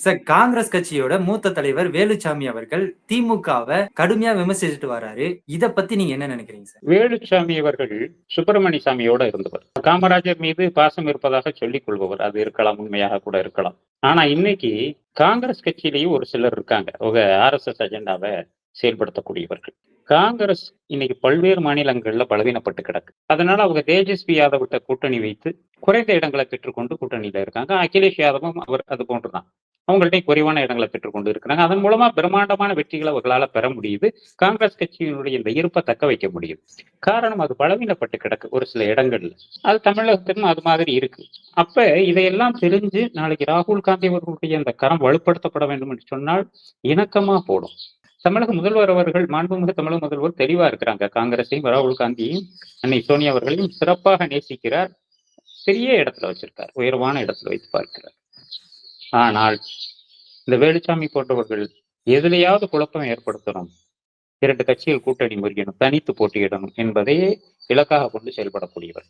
Sir, Congress கட்சியோட மூத்த தலைவர் வேலுச்சாமி அவர்கள் திமுகவை கடுமையா விமர்சிச்சுட்டு வராரு. இத பத்தி நீங்க என்ன நினைக்கிறீங்க சார்? வேலுச்சாமி அவர்கள் சுப்பிரமணிய சாமியோட இருந்தவர். காமராஜர் மீது பாசம் இருப்பதாக சொல்லிக் கொள்பவர். அது இருக்கலாம், உண்மையாக கூட இருக்கலாம். ஆனா இன்னைக்கு காங்கிரஸ் கட்சியிலேயும் ஒரு சிலர் இருக்காங்க. அவங்க RSS அஜெண்டாவை செயல்படுத்தக்கூடியவர்கள். காங்கிரஸ் இன்னைக்கு பல்வேறு மாநிலங்கள்ல பலவீனப்பட்டு கிடக்கு. அதனால அவங்க தேஜஸ்வி யாதவ்கிட்ட கூட்டணி வைத்து குறைந்த இடங்களை பெற்றுக்கொண்டு கூட்டணியில இருக்காங்க. அகிலேஷ் யாதவும் அவர் அது போன்றுதான். அவங்கள்ட்ட குறைவான இடங்களை பெற்றுக்கொண்டு இருக்கிறாங்க. அதன் மூலமா பிரம்மாண்டமான வெற்றிகளை அவர்களால பெற முடியுது. காங்கிரஸ் கட்சியினுடைய இந்த இருப்பை தக்க வைக்க முடியும். காரணம், அது பலவீனப்பட்டு கிடக்கு ஒரு சில இடங்கள்ல. அது தமிழகத்திலும் அது மாதிரி இருக்கு. அப்ப இதையெல்லாம் தெரிஞ்சு நாளைக்கு ராகுல் காந்தி அவர்களுடைய அந்த கரம் வலுப்படுத்தப்பட வேண்டும் என்று சொன்னால் இணக்கமா போடும். தமிழக முதல்வர் அவர்கள், மாண்புமிகு தமிழக முதல்வர் தெளிவா இருக்கிறாங்க. காங்கிரஸையும் ராகுல் காந்தியையும் அன்னை சோனியா அவர்களையும் சிறப்பாக நேசிக்கிறார். பெரிய இடத்துல வச்சிருக்கார், உயர்வான இடத்துல வைத்து பார்க்கிறார். ஆனால் இந்த வேலுச்சாமி போன்றவர்கள் எதிலையாவது குழப்பம் ஏற்படுத்தணும், 2 கட்சிகள் கூட்டணி முறியணும், தனித்து போட்டியிடணும் என்பதையே இலக்காக கொண்டு செயல்படக்கூடியவர்.